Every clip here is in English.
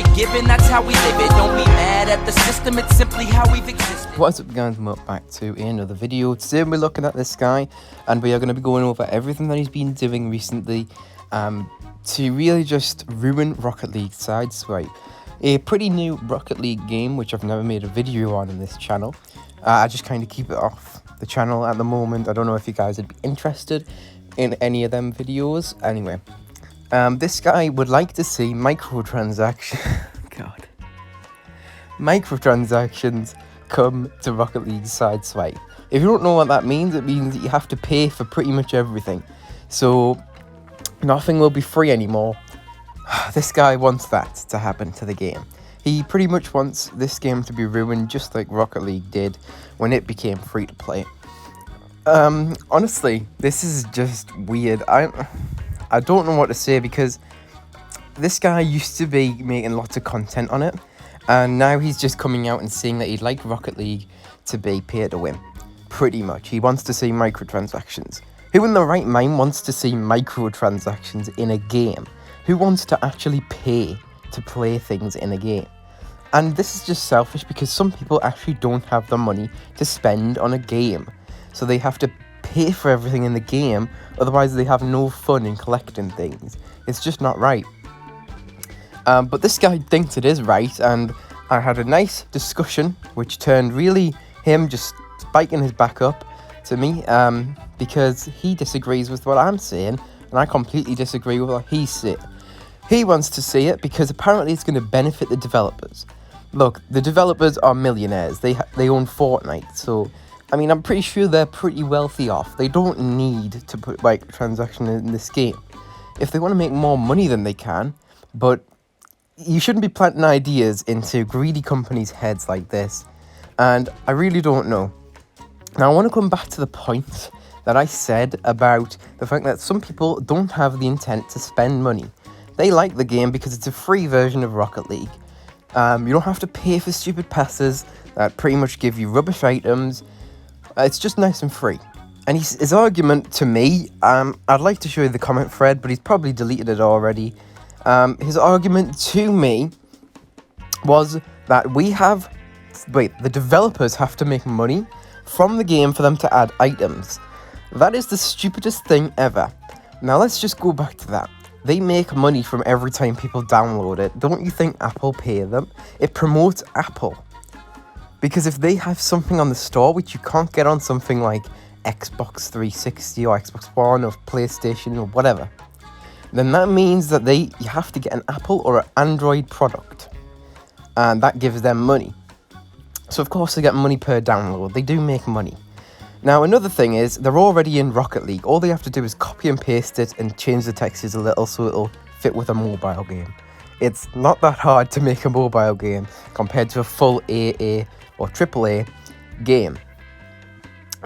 you're given, that's how we live it. Don't be mad at the system, it's simply how we've existed. What's up guys, welcome back to another video. Today we're looking at this guy and we are going to be going over everything that he's been doing recently to really just ruin Rocket League Sideswipe. A pretty new Rocket League game which I've never made a video on in this channel. I just kind of keep it off the channel at the moment. I don't know if you guys would be interested in any of them videos. Anyway, this guy would like to see microtransactions come to Rocket League Sideswipe. If you don't know what that means, it means that you have to pay for pretty much everything. So nothing will be free anymore. This guy wants that to happen to the game. He pretty much wants this game to be ruined just like Rocket League did when it became free to play. Honestly, this is just weird. I don't know what to say because this guy used to be making lots of content on it, and now he's just coming out and saying that he'd like Rocket League to be pay to win. Pretty much. He wants to see microtransactions. Who in the right mind wants to see microtransactions in a game? Who wants to actually pay to play things in a game? And this is just selfish because some people actually don't have the money to spend on a game. So they have to pay for everything in the game, otherwise they have no fun in collecting things. It's just not right. But this guy thinks it is right, and I had a nice discussion which turned really him just spiking his back up to me because he disagrees with what I'm saying and I completely disagree with what he's saying. He wants to see it because apparently it's going to benefit the developers. Look, the developers are millionaires. They own Fortnite, so I mean, I'm pretty sure they're pretty wealthy off. They don't need to put microtransactions in this game. If they want to make more money, then they can. But you shouldn't be planting ideas into greedy companies' heads like this. And I really don't know. Now, I want to come back to the point that I said about the fact that some people don't have the intent to spend money. They like the game because it's a free version of Rocket League. You don't have to pay for stupid passes that pretty much give you rubbish items. It's just nice and free. And his argument to me, I'd like to show you the comment thread, but he's probably deleted it already. His argument to me was that the developers have to make money from the game for them to add items. That is the stupidest thing ever. Now let's just go back to that. They make money from every time people download it. Don't you think Apple pay them? It promotes Apple. Because if they have something on the store which you can't get on something like Xbox 360 or Xbox One or PlayStation or whatever, then that means that you have to get an Apple or an Android product. And that gives them money. So of course they get money per download. They do make money. Now another thing is, they're already in Rocket League. All they have to do is copy and paste it and change the textures a little so it'll fit with a mobile game. It's not that hard to make a mobile game compared to a full AA or AAA game.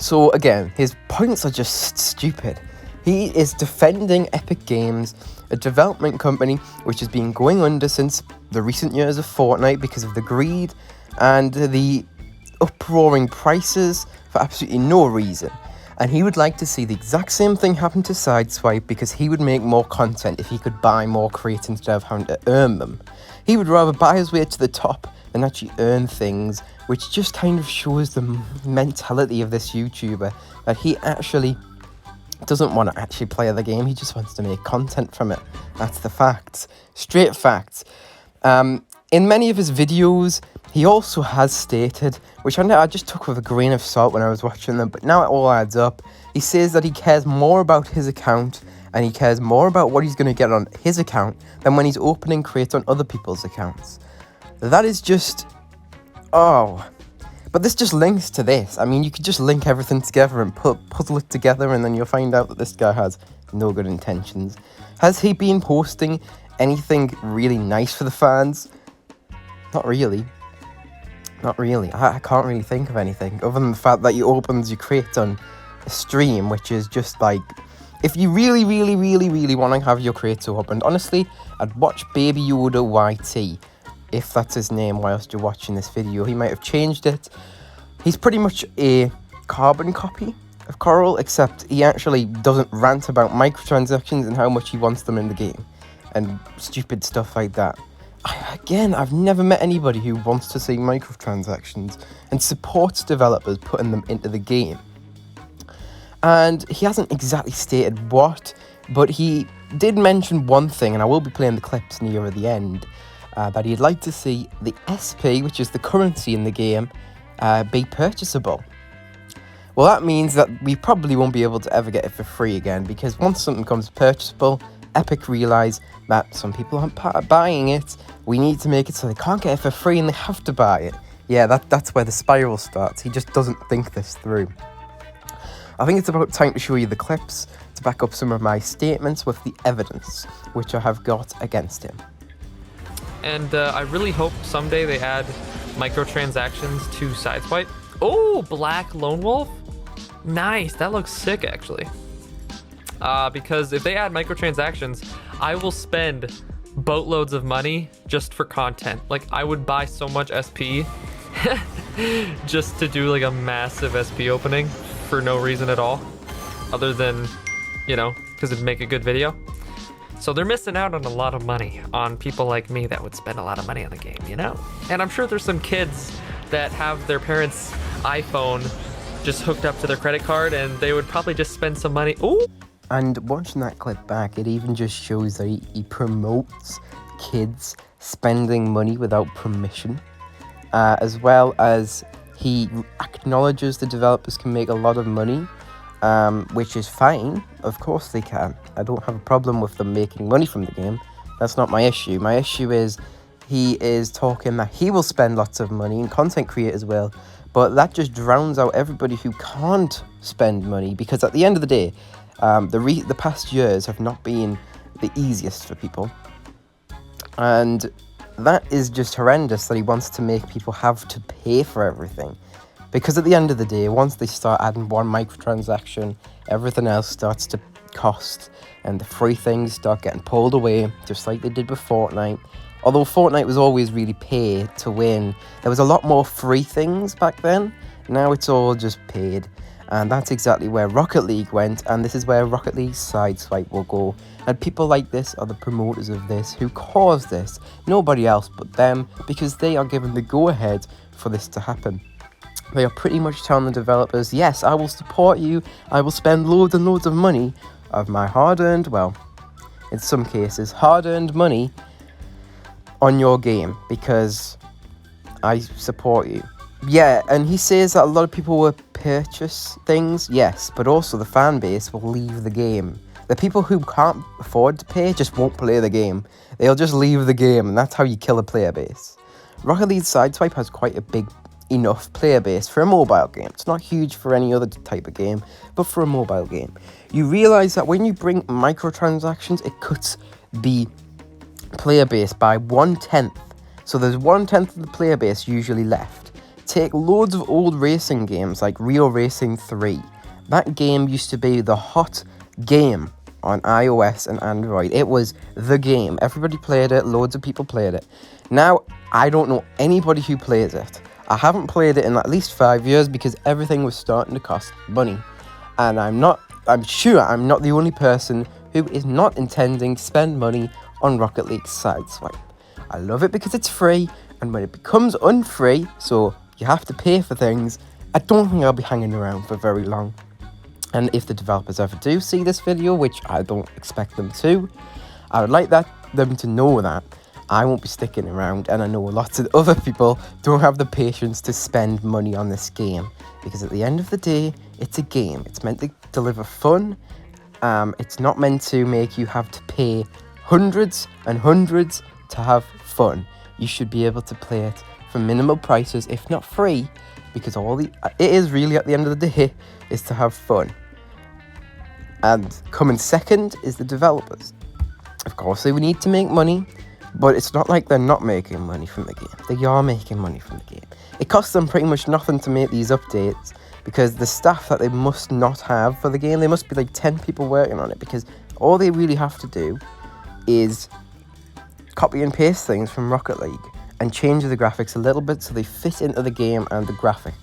So again, his points are just stupid. He is defending Epic Games, a development company which has been going under since the recent years of Fortnite because of the greed and the uproaring prices for absolutely no reason. And he would like to see the exact same thing happen to Sideswipe because he would make more content if he could buy more crates instead of having to earn them. He would rather buy his way to the top than actually earn things, which just kind of shows the mentality of this YouTuber, that he actually doesn't want to actually play the game, he just wants to make content from it. That's the facts. Straight facts. In many of his videos, he also has stated, which I just took with a grain of salt when I was watching them, but now it all adds up. He says that he cares more about his account and he cares more about what he's going to get on his account than when he's opening crates on other people's accounts. That is just... oh... But this just links to this. I mean, you could just link everything together and puzzle it together, and then you'll find out that this guy has no good intentions. Has he been posting anything really nice for the fans? Not really. Not really. I can't really think of anything, other than the fact that he opens your crate on a stream, which is just like... if you really want to have your crates opened, honestly, I'd watch Baby Yoda YT. If that's his name whilst you're watching this video. He might have changed it. He's pretty much a carbon copy of Coral, except he actually doesn't rant about microtransactions and how much he wants them in the game and stupid stuff like that. again, I've never met anybody who wants to see microtransactions and supports developers putting them into the game. And he hasn't exactly stated what, but he did mention one thing, and I will be playing the clips near the end, that he'd like to see the SP, which is the currency in the game, be purchasable. Well, that means that we probably won't be able to ever get it for free again, because once something becomes purchasable, Epic realise that some people aren't buying it. We need to make it so they can't get it for free and they have to buy it. Yeah, that's where the spiral starts. He just doesn't think this through. I think it's about time to show you the clips to back up some of my statements with the evidence which I have got against him. And I really hope someday they add microtransactions to Sideswipe. Oh, Black Lone Wolf? Nice, that looks sick actually. Because if they add microtransactions, I will spend boatloads of money just for content. Like, I would buy so much SP just to do like a massive SP opening for no reason at all, other than, you know, because it'd make a good video. So they're missing out on a lot of money on people like me that would spend a lot of money on the game, you know? And I'm sure there's some kids that have their parents' iPhone just hooked up to their credit card and they would probably just spend some money. Ooh. And watching that clip back, it even just shows that he promotes kids spending money without permission, as well as he acknowledges the developers can make a lot of money, which is fine. Of course they can. I don't have a problem with them making money from the game. That's not my issue. My issue is he is talking that he will spend lots of money, and content creators will, but that just drowns out everybody who can't spend money, because at the end of the day, the past years have not been the easiest for people, and that is just horrendous that he wants to make people have to pay for everything. Because at the end of the day, once they start adding one microtransaction, everything else starts to cost, and the free things start getting pulled away, just like they did with Fortnite. Although Fortnite was always really pay to win, there was a lot more free things back then. Now it's all just paid. And that's exactly where Rocket League went, and this is where Rocket League Sideswipe will go. And people like this are the promoters of this who caused this. Nobody else but them, because they are given the go-ahead for this to happen. They are pretty much telling the developers, yes, I will support you, I will spend loads and loads of money of my hard-earned, well, in some cases, hard-earned money on your game, because I support you. Yeah, and he says that a lot of people will purchase things, yes, but also the fan base will leave the game. The people who can't afford to pay just won't play the game. They'll just leave the game, and that's how you kill a player base. Rocket League Sideswipe has quite a big enough player base for a mobile game. It's not huge for any other type of game, but for a mobile game. You realise that when you bring microtransactions, it cuts the player base by 1/10. So there's 1/10 of the player base usually left. Take loads of old racing games like Rio Racing 3. That game used to be the hot game on iOS and Android. It was the game. Everybody played it. Loads of people played it. Now, I don't know anybody who plays it. I haven't played it in at least 5 years because everything was starting to cost money. And I'm sure I'm not the only person who is not intending to spend money on Rocket League Sideswipe. I love it because it's free, and when it becomes unfree, so you have to pay for things, I don't think I'll be hanging around for very long. And if the developers ever do see this video, which I don't expect them to, I would like them to know that I won't be sticking around, and I know lots of other people don't have the patience to spend money on this game, because at the end of the day, it's a game. It's meant to deliver fun. It's not meant to make you have to pay hundreds and hundreds to have fun. You should be able to play it for minimal prices, if not free, because it is really, at the end of the day, is to have fun. And coming second is the developers. Of course, they would need to make money, but it's not like they're not making money from the game. They are making money from the game. It costs them pretty much nothing to make these updates, because the staff that they must not have for the game, they must be like 10 people working on it, because all they really have to do is copy and paste things from Rocket League and change the graphics a little bit so they fit into the game and the graphic,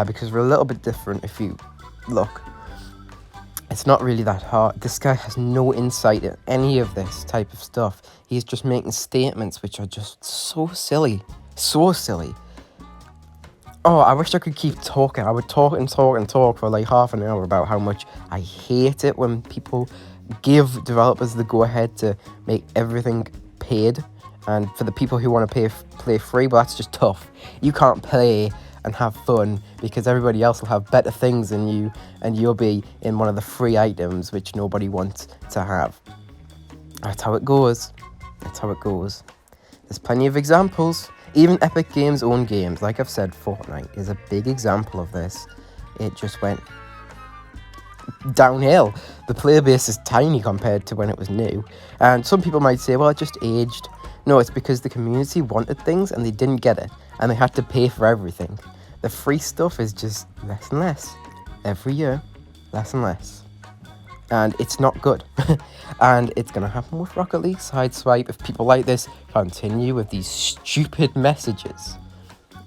because we're a little bit different if you look. It's not really that hard. This guy has no insight in any of this type of stuff. He's just making statements which are just so silly. So silly. Oh, I wish I could keep talking. I would talk and talk and talk for like half an hour about how much I hate it when people give developers the go-ahead to make everything paid. And for the people who want to play free, well, that's just tough. You can't play and have fun because everybody else will have better things than you, and you'll be in one of the free items which nobody wants to have. That's how it goes. That's how it goes. There's plenty of examples. Even Epic Games' own games, like I've said, Fortnite is a big example of this. It just went downhill. The player base is tiny compared to when it was new. And some people might say, well, it just aged. No, it's because the community wanted things and they didn't get it. And they had to pay for everything. The free stuff is just less and less. Every year, less and less. And it's not good. And it's going to happen with Rocket League Sideswipe if people like this continue with these stupid messages.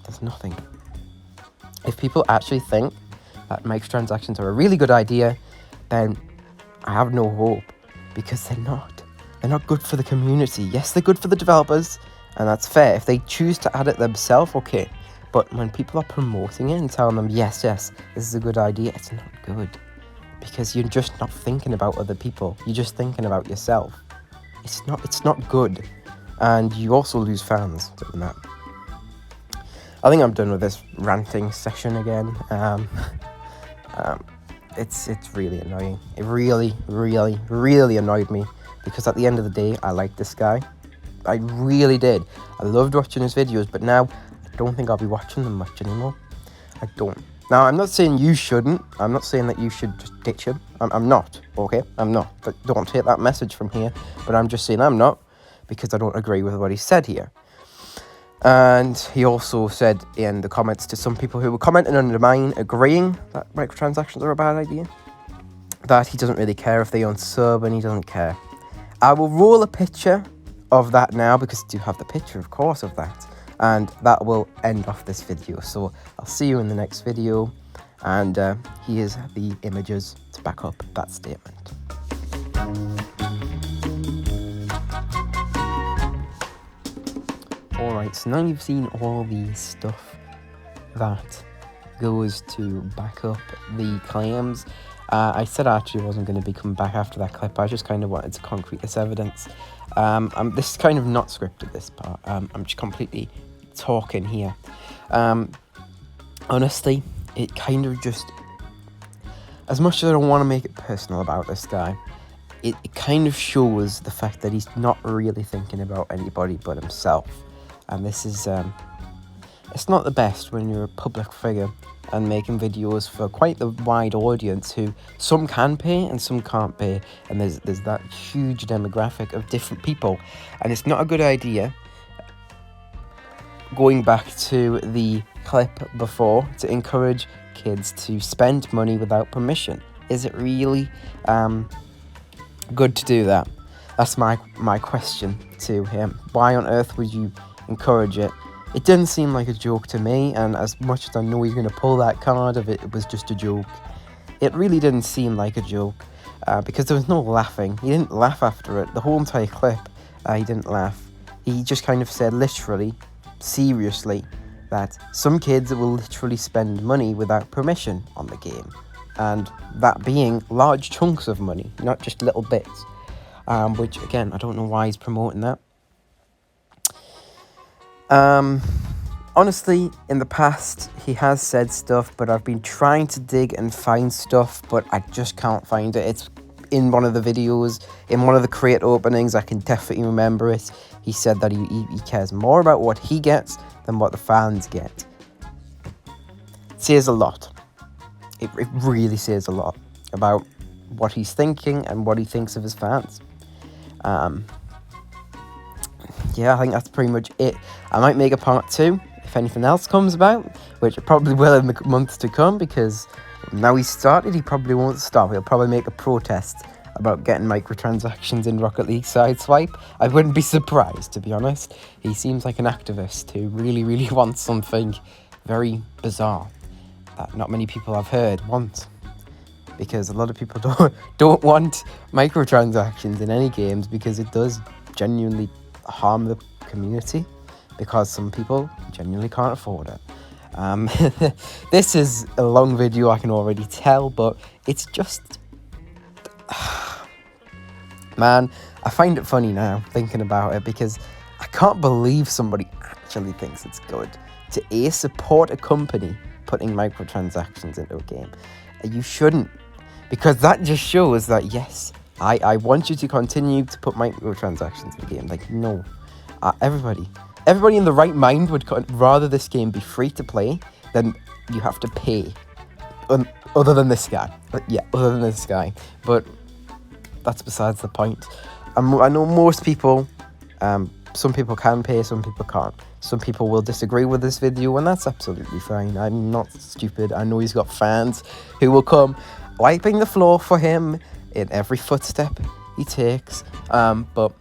There's nothing. If people actually think that microtransactions are a really good idea, then I have no hope, because they're not. They're not good for the community. Yes, they're good for the developers, and that's fair. If they choose to add it themselves, okay. But when people are promoting it and telling them, yes, this is a good idea, it's not good. Because you're just not thinking about other people. You're just thinking about yourself. It's not good. And you also lose fans doing that. I think I'm done with this ranting session again. It's really annoying. It really, really, really annoyed me. Because at the end of the day, I liked this guy. I really did. I loved watching his videos, but now I don't think I'll be watching them much anymore. I don't. Now, I'm not saying you shouldn't. I'm not saying that you should just ditch him. I'm not, okay? I'm not. But don't take that message from here. But I'm just saying I'm not, because I don't agree with what he said here. And he also said in the comments to some people who were commenting under mine, agreeing that microtransactions are a bad idea, that he doesn't really care if they unsub, and he doesn't care. I will roll a picture of that now, because I do have the picture, of course, of that. And that will end off this video. So I'll see you in the next video. And here's the images to back up that statement. Alright, so now you've seen all the stuff that goes to back up the claims. I said I actually wasn't going to be coming back after that clip. I just kind of wanted to concrete this evidence. This is kind of not scripted, this part. I'm just completely talking here. Honestly, it kind of just, as much as I don't want to make it personal about this guy, it kind of shows the fact that he's not really thinking about anybody but himself. And this is, it's not the best when you're a public figure and making videos for quite the wide audience who some can pay and some can't pay. And there's that huge demographic of different people. And it's not a good idea, going back to the clip before, to encourage kids to spend money without permission. Is it really good to do that? That's my question to him. Why on earth would you encourage it? It didn't seem like a joke to me, and as much as I know he's going to pull that card of it was just a joke, it really didn't seem like a joke, because there was no laughing. He didn't laugh after it. The whole entire clip, he didn't laugh. He just kind of said literally, seriously, that some kids will literally spend money without permission on the game, and that being large chunks of money, not just little bits, which again, I don't know why he's promoting that. Honestly, in the past, he has said stuff, but I've been trying to dig and find stuff, but I just can't find it. It's in one of the videos, in one of the crate openings, I can definitely remember it. He said that he cares more about what he gets than what the fans get. It says a lot. It really says a lot about what he's thinking and what he thinks of his fans. Yeah, I think that's pretty much it. I might make a part 2 if anything else comes about, which it probably will in the months to come, because now he's started, he probably won't stop. He'll probably make a protest about getting microtransactions in Rocket League Sideswipe. I wouldn't be surprised, to be honest. He seems like an activist who really, really wants something very bizarre that not many people I've heard want. because a lot of people don't want microtransactions in any games because it does genuinely harm the community because some people genuinely can't afford it. This is a long video, I can already tell, but it's just man, I find it funny now thinking about it because I can't believe somebody actually thinks it's good to support a company putting microtransactions into a game. You shouldn't, because that just shows that yes, I want you to continue to put microtransactions in the game. Like, no, everybody in the right mind would rather this game be free to play than you have to pay. Other than this guy, other than this guy, but that's besides the point. I know most people, some people can pay, some people can't. Some people will disagree with this video, and that's absolutely fine. I'm not stupid. I know he's got fans who will come wiping the floor for him in every footstep he takes. But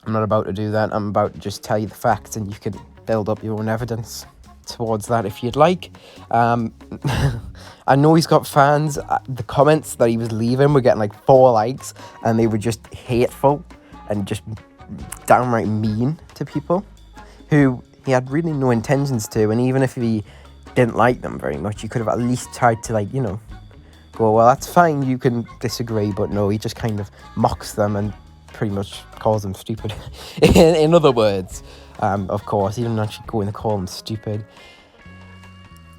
I'm not about to do that. I'm about to just tell you the facts, and you can build up your own evidence towards that if you'd like. I know he's got fans. The comments that he was leaving were getting like 4 likes, and they were just hateful and just downright mean to people who he had really no intentions to. And even if he didn't like them very much, you could have at least tried to, like, you know, go, well, that's fine, you can disagree. But no, he just kind of mocks them and pretty much calls them stupid. in other words, of course, he didn't actually go in and call them stupid.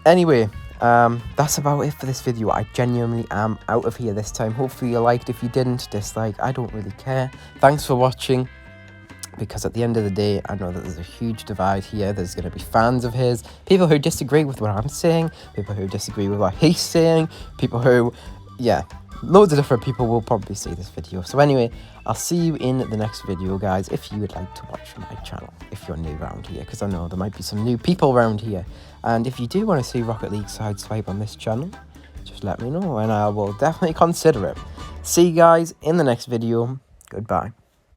Anyway, that's about it for this video. I genuinely am out of here this time. Hopefully you liked. If you didn't, dislike, I don't really care. Thanks for watching, because at the end of the day, I know that there's a huge divide here. There's going to be fans of his, people who disagree with what I'm saying, people who disagree with what he's saying, people who, loads of different people will probably see this video. So anyway, I'll see you in the next video, guys, if you would like to watch my channel, if you're new around here, because I know there might be some new people around here. And if you do want to see Rocket League Sideswipe on this channel, just let me know, and I will definitely consider it. See you guys in the next video. Goodbye.